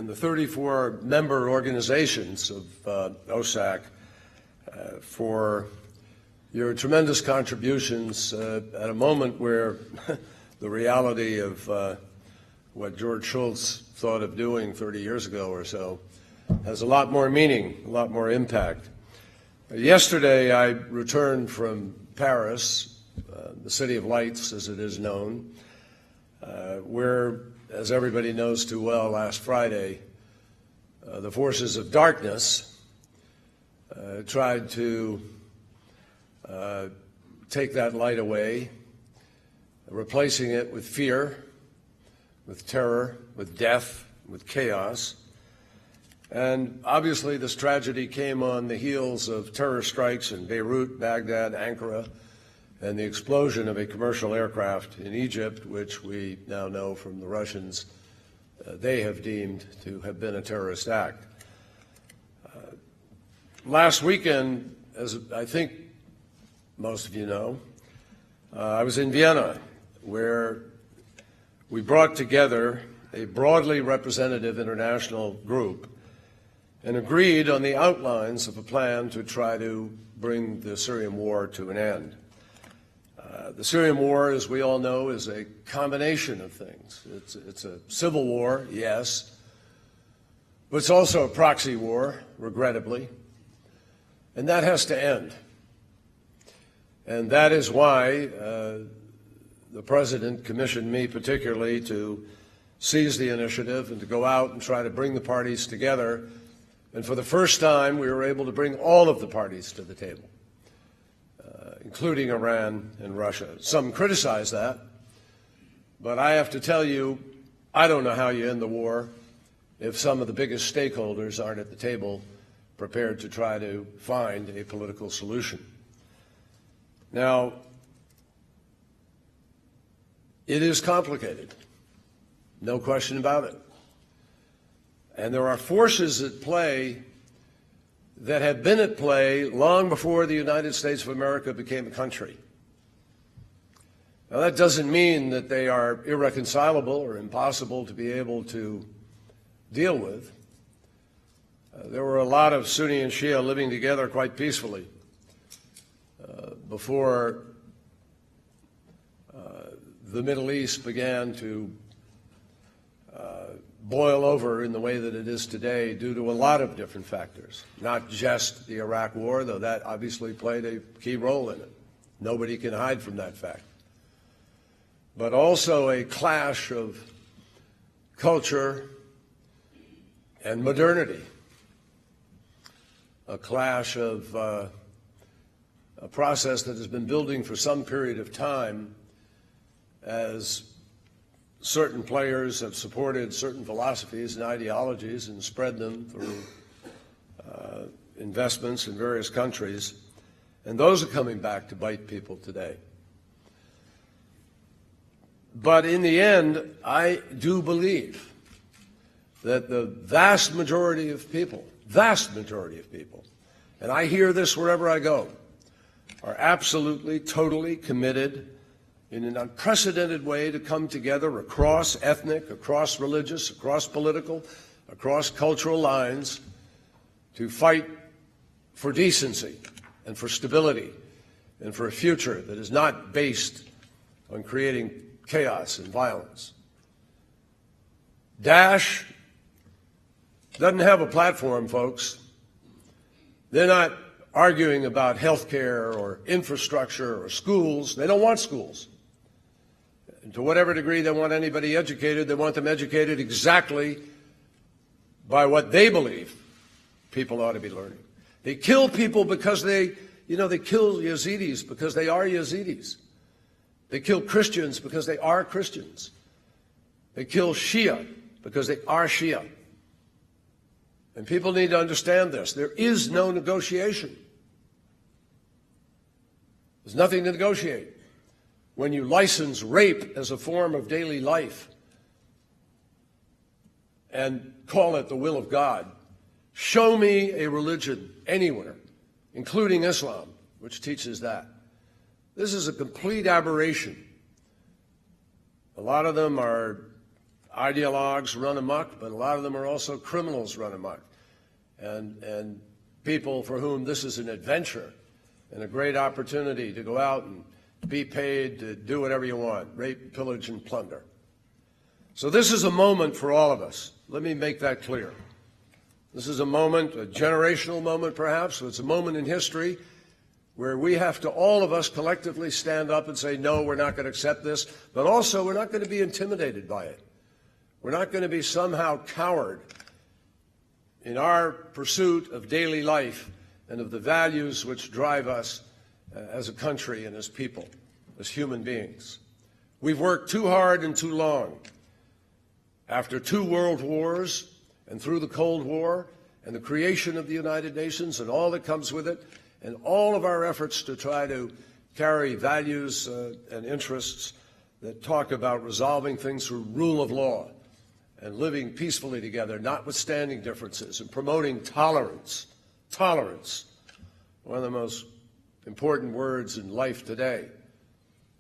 and the 34 member organizations of OSAC for your tremendous contributions at a moment where the reality of what George Shultz thought of doing 30 years ago or so has a lot more meaning, a lot more impact. Yesterday, I returned from Paris, the City of Lights, as it is known, where, as everybody knows too well, last Friday, the forces of darkness tried to take that light away, replacing it with fear, with terror, with death, with chaos. And obviously this tragedy came on the heels of terror strikes in Beirut, Baghdad, Ankara, and the explosion of a commercial aircraft in Egypt, which we now know from the Russians they have deemed to have been a terrorist act. Last weekend, as I think most of you know, I was in Vienna, where we brought together a broadly representative international group and agreed on the outlines of a plan to try to bring the Syrian war to an end. The Syrian war, as we all know, is a combination of things. It's a civil war, yes, but it's also a proxy war, regrettably, and that has to end. And that is why the President commissioned me particularly to seize the initiative and to go out and try to bring the parties together. And for the first time, we were able to bring all of the parties to the table, including Iran and Russia. Some criticize that, but I have to tell you, I don't know how you end the war if some of the biggest stakeholders aren't at the table prepared to try to find a political solution. Now, it is complicated, no question about it. And there are forces at play that have been at play long before the United States of America became a country. Now, that doesn't mean that they are irreconcilable or impossible to be able to deal with. There were a lot of Sunni and Shia living together quite peacefully before the Middle East began to boil over in the way that it is today due to a lot of different factors, not just the Iraq War, though that obviously played a key role in it. Nobody can hide from that fact. But also a clash of culture and modernity, a clash of a process that has been building for some period of time as certain players have supported certain philosophies and ideologies and spread them through investments in various countries, and those are coming back to bite people today. But in the end, I do believe that the vast majority of people, and I hear this wherever I go, are absolutely, totally committed in an unprecedented way to come together across ethnic, across religious, across political, across cultural lines to fight for decency and for stability and for a future that is not based on creating chaos and violence. Daesh doesn't have a platform, folks. They're not arguing about health care or infrastructure or schools. They don't want schools. And to whatever degree they want anybody educated, they want them educated exactly by what they believe people ought to be learning. They kill people because they kill Yazidis because they are Yazidis. They kill Christians because they are Christians. They kill Shia because they are Shia. And people need to understand this. There is no negotiation. There's nothing to negotiate. When you license rape as a form of daily life and call it the will of God, show me a religion anywhere, including Islam, which teaches that. This is a complete aberration. A lot of them are ideologues run amok, but a lot of them are also criminals run amok, and people for whom this is an adventure and a great opportunity to go out and be paid to do whatever you want, rape, pillage, and plunder. So this is a moment for all of us. Let me make that clear. This is a moment, a generational moment perhaps, but it's a moment in history where we have to, all of us collectively, stand up and say, no, we're not going to accept this, but also we're not going to be intimidated by it. We're not going to be somehow coward in our pursuit of daily life and of the values which drive us as a country and as people, as human beings. We've worked too hard and too long. After 2 world wars and through the Cold War and the creation of the United Nations and all that comes with it, and all of our efforts to try to carry values and interests that talk about resolving things through rule of law and living peacefully together, notwithstanding differences, and promoting tolerance. Tolerance, one of the most important words in life today,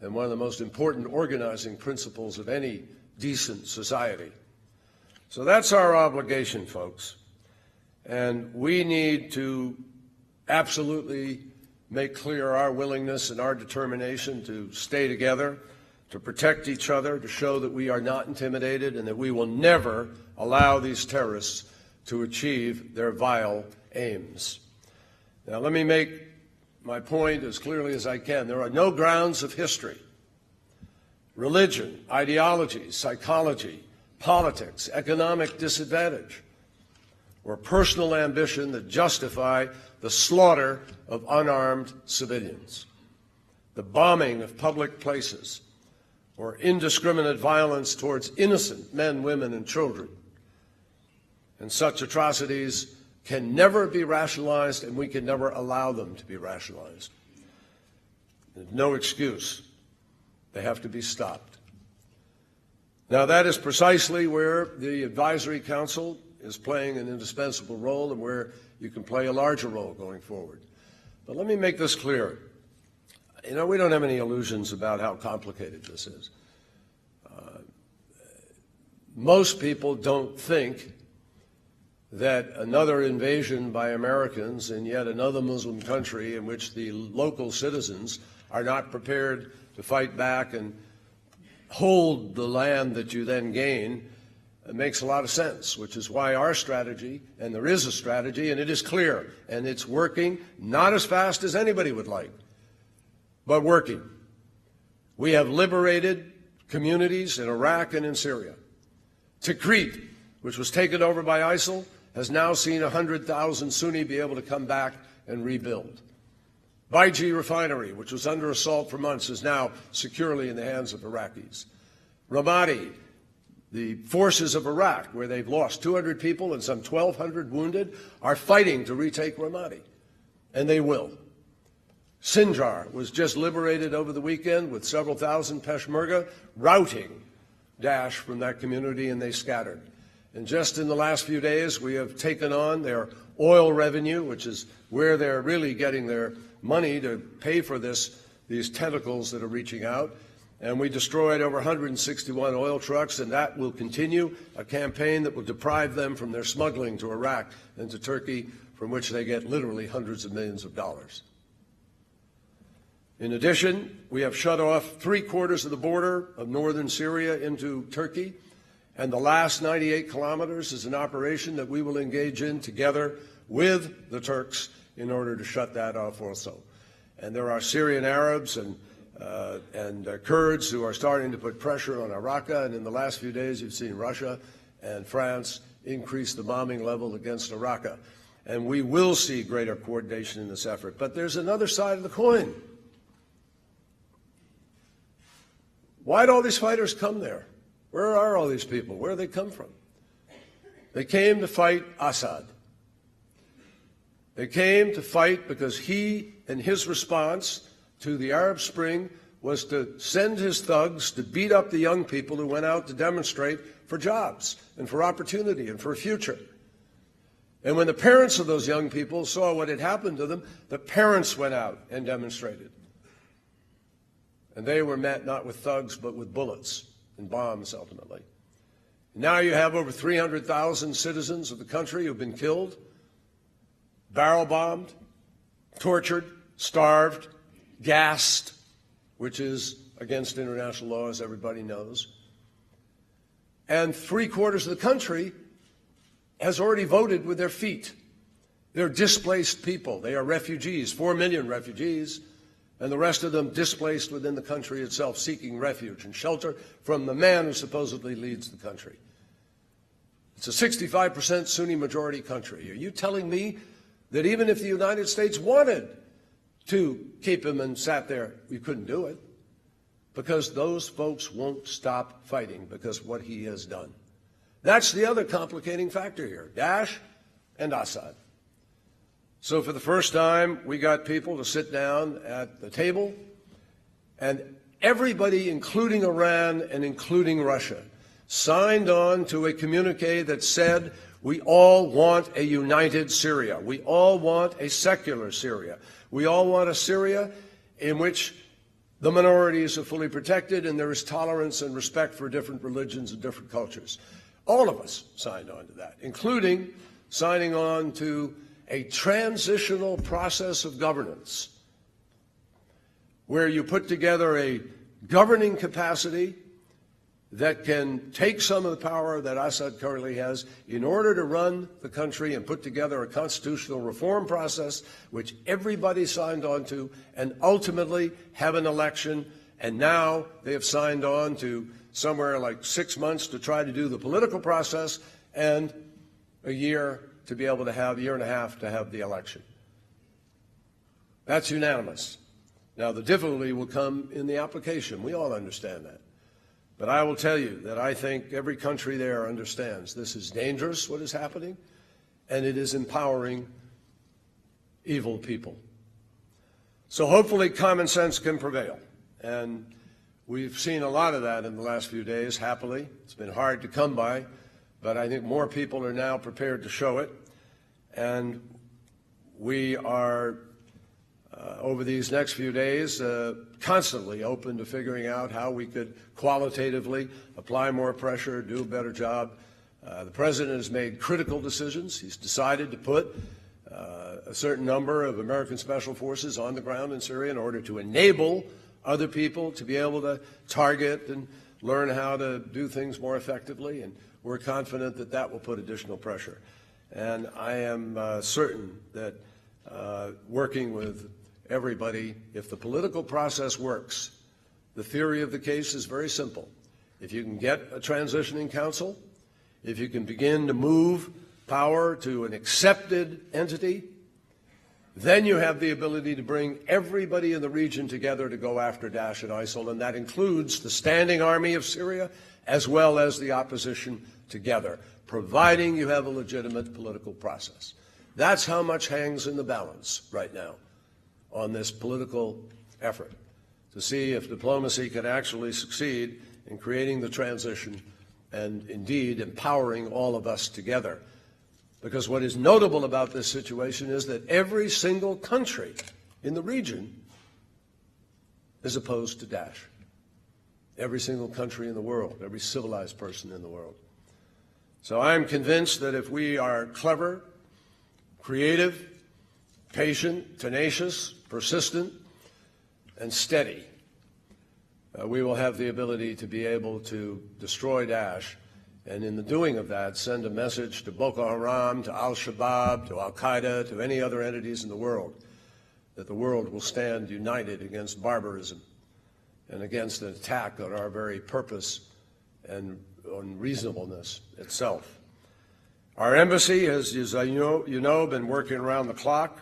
and one of the most important organizing principles of any decent society. So that's our obligation, folks. And we need to absolutely make clear our willingness and our determination to stay together, to protect each other, to show that we are not intimidated and that we will never allow these terrorists to achieve their vile aims. Now, let me make my point as clearly as I can. There are no grounds of history, religion, ideology, psychology, politics, economic disadvantage, or personal ambition that justify the slaughter of unarmed civilians, the bombing of public places, or indiscriminate violence towards innocent men, women, and children. And such atrocities can never be rationalized, and we can never allow them to be rationalized. There's no excuse. They have to be stopped. Now, that is precisely where the Advisory Council is playing an indispensable role and where you can play a larger role going forward. But let me make this clear. You know, we don't have any illusions about how complicated this is. Most people don't think that another invasion by Americans in yet another Muslim country in which the local citizens are not prepared to fight back and hold the land that you then gain makes a lot of sense, which is why our strategy, and there is a strategy, and it is clear, and it's working, not as fast as anybody would like, but working. We have liberated communities in Iraq and in Syria. Tikrit, which was taken over by ISIL, has now seen 100,000 Sunni be able to come back and rebuild. Baiji refinery, which was under assault for months, is now securely in the hands of Iraqis. Ramadi, the forces of Iraq, where they've lost 200 people and some 1,200 wounded, are fighting to retake Ramadi, and they will. Sinjar was just liberated over the weekend with several thousand Peshmerga routing Daesh from that community, and they scattered. And just in the last few days, we have taken on their oil revenue, which is where they're really getting their money to pay for these tentacles that are reaching out. And we destroyed over 161 oil trucks, and that will continue, a campaign that will deprive them from their smuggling to Iraq and to Turkey, from which they get literally hundreds of millions of dollars. In addition, we have shut off 3/4 of the border of northern Syria into Turkey, and the last 98 kilometers is an operation that we will engage in together with the Turks in order to shut that off also. And there are Syrian Arabs and Kurds who are starting to put pressure on Raqqa, and in the last few days you've seen Russia and France increase the bombing level against Raqqa. And we will see greater coordination in this effort. But there's another side of the coin. Why do all these fighters come there? Where are all these people? Where do they come from? They came to fight Assad. They came to fight because he and his response to the Arab Spring was to send his thugs to beat up the young people who went out to demonstrate for jobs and for opportunity and for a future. And when the parents of those young people saw what had happened to them, the parents went out and demonstrated. And they were met not with thugs but with bullets and bombs ultimately. Now you have over 300,000 citizens of the country who've been killed, barrel bombed, tortured, starved, gassed, which is against international law, as everybody knows. And 3/4 of the country has already voted with their feet. They're displaced people. They are refugees, 4 million refugees, and the rest of them displaced within the country itself, seeking refuge and shelter from the man who supposedly leads the country. It's a 65% Sunni majority country. Are you telling me that even if the United States wanted to keep him and sat there, we couldn't do it? Because those folks won't stop fighting because of what he has done. That's the other complicating factor here, Daesh and Assad. So for the first time, we got people to sit down at the table, and everybody, including Iran and including Russia, signed on to a communique that said, we all want a united Syria. We all want a secular Syria. We all want a Syria in which the minorities are fully protected and there is tolerance and respect for different religions and different cultures. All of us signed on to that, including signing on to a transitional process of governance where you put together a governing capacity that can take some of the power that Assad currently has in order to run the country and put together a constitutional reform process which everybody signed on to and ultimately have an election. And now they have signed on to somewhere like 6 months to try to do the political process and a year to be able to have, a year and a half to have the election. That's unanimous. Now, the difficulty will come in the application. We all understand that. But I will tell you that I think every country there understands this is dangerous, what is happening, and it is empowering evil people. So hopefully common sense can prevail. And we've seen a lot of that in the last few days, happily. It's been hard to come by, but I think more people are now prepared to show it. And we are, over these next few days, constantly open to figuring out how we could qualitatively apply more pressure, do a better job. The President has made critical decisions. He's decided to put a certain number of American special forces on the ground in Syria in order to enable other people to be able to target and learn how to do things more effectively. And we're confident that that will put additional pressure. And I am certain that working with everybody, if the political process works, the theory of the case is very simple. If you can get a transitioning council, if you can begin to move power to an accepted entity, then you have the ability to bring everybody in the region together to go after Daesh and ISIL, and that includes the standing army of Syria as well as the opposition together, providing you have a legitimate political process. That's how much hangs in the balance right now on this political effort to see if diplomacy can actually succeed in creating the transition and indeed empowering all of us together. Because what is notable about this situation is that every single country in the region is opposed to Daesh. Every single country in the world, every civilized person in the world. So I am convinced that if we are clever, creative, patient, tenacious, persistent, and steady, we will have the ability to be able to destroy Daesh, and in the doing of that, send a message to Boko Haram, to Al-Shabaab, to Al-Qaeda, to any other entities in the world, that the world will stand united against barbarism and against an attack on our very purpose and on reasonableness itself. Our embassy has, as you know, been working around the clock,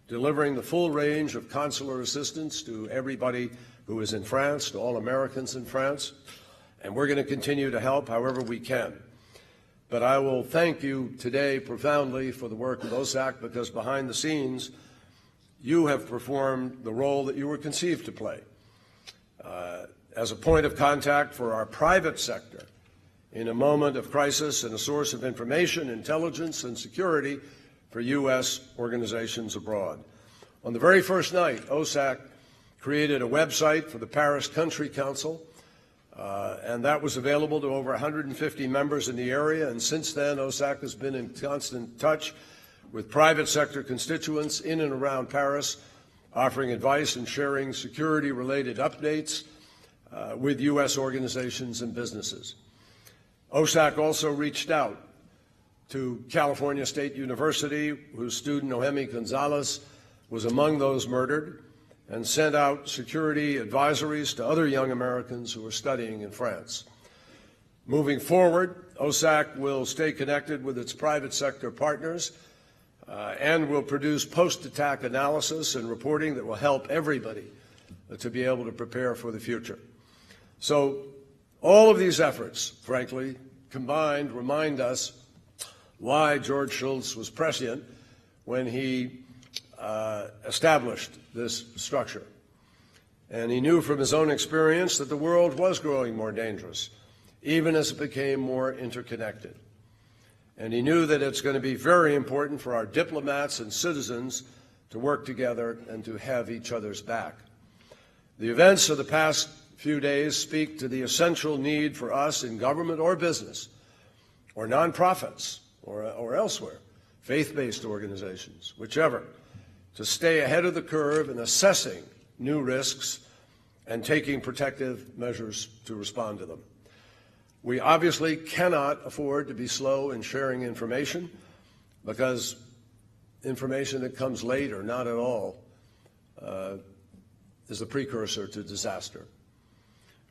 delivering the full range of consular assistance to everybody who is in France, to all Americans in France, and we're going to continue to help however we can. But I will thank you today profoundly for the work of OSAC, because behind the scenes, you have performed the role that you were conceived to play as a point of contact for our private sector in a moment of crisis and a source of information, intelligence, and security for U.S. organizations abroad. On the very first night, OSAC created a website for the Paris Country Council and that was available to over 150 members in the area. And since then, OSAC has been in constant touch with private sector constituents in and around Paris, offering advice and sharing security-related updates with U.S. organizations and businesses. OSAC also reached out to California State University, whose student Nohemi Gonzalez was among those murdered, and sent out security advisories to other young Americans who are studying in France. Moving forward, OSAC will stay connected with its private sector partners and will produce post-attack analysis and reporting that will help everybody to be able to prepare for the future. So all of these efforts, frankly, combined remind us why George Shultz was prescient when he established this structure. And he knew from his own experience that the world was growing more dangerous, even as it became more interconnected. And he knew that it's going to be very important for our diplomats and citizens to work together and to have each other's back. The events of the past few days speak to the essential need for us in government or business or nonprofits or elsewhere, faith-based organizations, whichever, to stay ahead of the curve in assessing new risks and taking protective measures to respond to them. We obviously cannot afford to be slow in sharing information, because information that comes late or not at all is the precursor to disaster.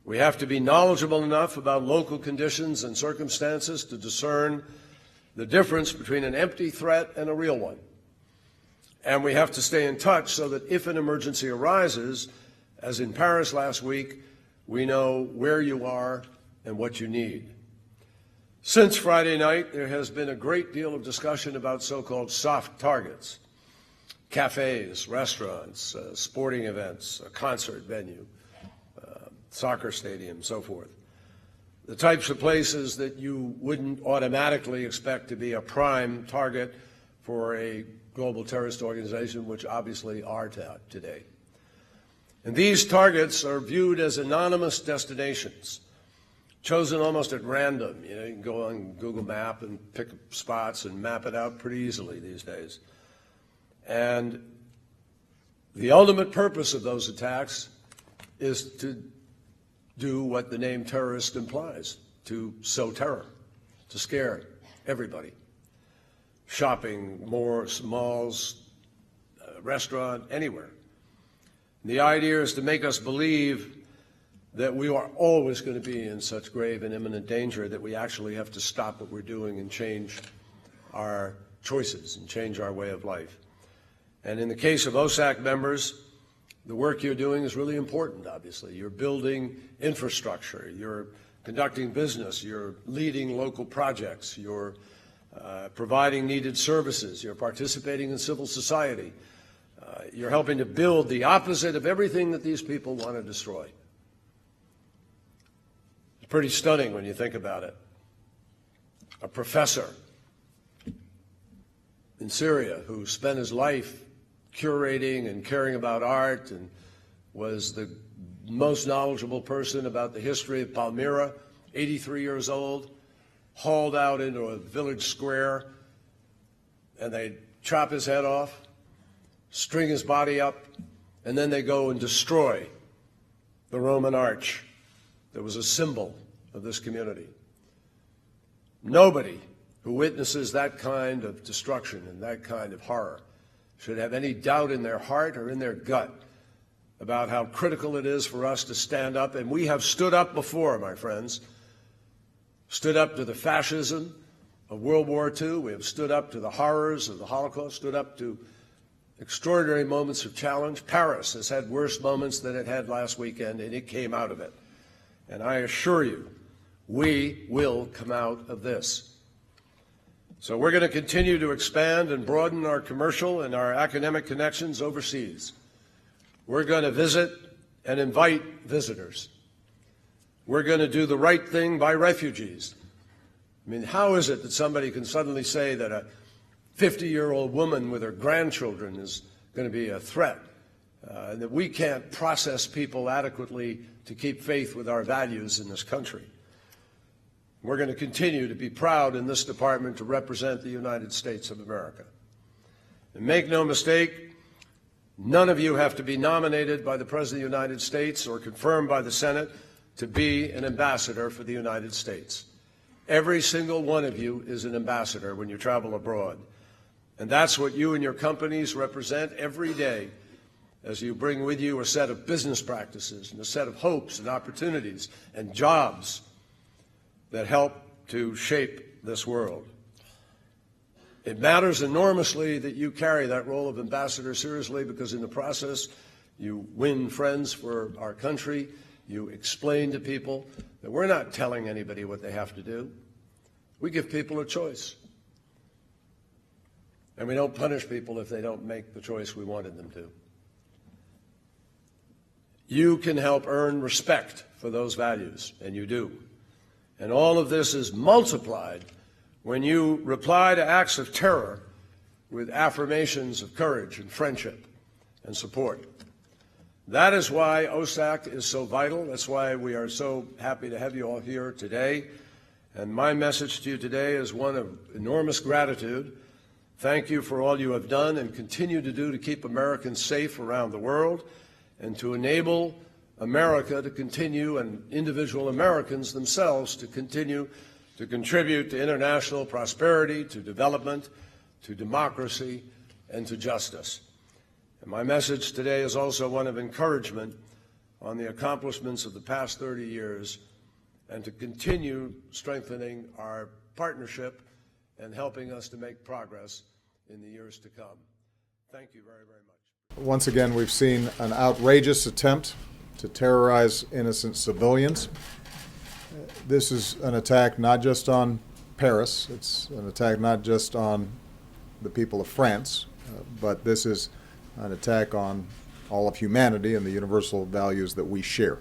We have to be knowledgeable enough about local conditions and circumstances to discern the difference between an empty threat and a real one. And we have to stay in touch so that if an emergency arises, as in Paris last week, we know where you are and what you need. Since Friday night, there has been a great deal of discussion about so-called soft targets: cafes, restaurants, sporting events, a concert venue, soccer stadium, so forth. The types of places that you wouldn't automatically expect to be a prime target for a global terrorist organization, which obviously are today. And these targets are viewed as anonymous destinations, chosen almost at random. You can go on Google Map and pick spots and map it out pretty easily these days. And the ultimate purpose of those attacks is to do what the name terrorist implies: to sow terror, to scare everybody. Shopping, malls, restaurant, anywhere. The idea is to make us believe that we are always going to be in such grave and imminent danger that we actually have to stop what we're doing and change our choices and change our way of life. And in the case of OSAC members, the work you're doing is really important, obviously. You're building infrastructure, you're conducting business, you're leading local projects, you're providing needed services, you're participating in civil society, you're helping to build the opposite of everything that these people want to destroy. It's pretty stunning when you think about it. A professor in Syria who spent his life curating and caring about art and was the most knowledgeable person about the history of Palmyra, 83 years old, hauled out into a village square, and they chop his head off, string his body up, and then they go and destroy the Roman arch that was a symbol of this community. Nobody who witnesses that kind of destruction and that kind of horror should have any doubt in their heart or in their gut about how critical it is for us to stand up. And we have stood up before, my friends, stood up to the fascism of World War II. We have stood up to the horrors of the Holocaust, stood up to extraordinary moments of challenge. Paris has had worse moments than it had last weekend, and it came out of it. And I assure you, we will come out of this. So we're going to continue to expand and broaden our commercial and our academic connections overseas. We're going to visit and invite visitors. We're going to do the right thing by refugees. I mean, how is it that somebody can suddenly say that a 50-year-old woman with her grandchildren is going to be a threat and that we can't process people adequately to keep faith with our values in this country. We're going to continue to be proud in this department to represent the United States of America. And make no mistake, none of you have to be nominated by the President of the United States or confirmed by the Senate to be an ambassador for the United States. Every single one of you is an ambassador when you travel abroad. And that's what you and your companies represent every day as you bring with you a set of business practices and a set of hopes and opportunities and jobs that help to shape this world. It matters enormously that you carry that role of ambassador seriously, because in the process you win friends for our country. You explain to people that we're not telling anybody what they have to do. We give people a choice. And we don't punish people if they don't make the choice we wanted them to. You can help earn respect for those values, and you do. And all of this is multiplied when you reply to acts of terror with affirmations of courage and friendship and support. That is why OSAC is so vital. That's why we are so happy to have you all here today. And my message to you today is one of enormous gratitude. Thank you for all you have done and continue to do to keep Americans safe around the world and to enable America to continue, and individual Americans themselves to continue to contribute to international prosperity, to development, to democracy, and to justice. And my message today is also one of encouragement on the accomplishments of the past 30 years and to continue strengthening our partnership and helping us to make progress in the years to come. Thank you very, very much. Once again, we've seen an outrageous attempt to terrorize innocent civilians. This is an attack not just on Paris, it's an attack not just on the people of France, but this is an attack on all of humanity and the universal values that we share.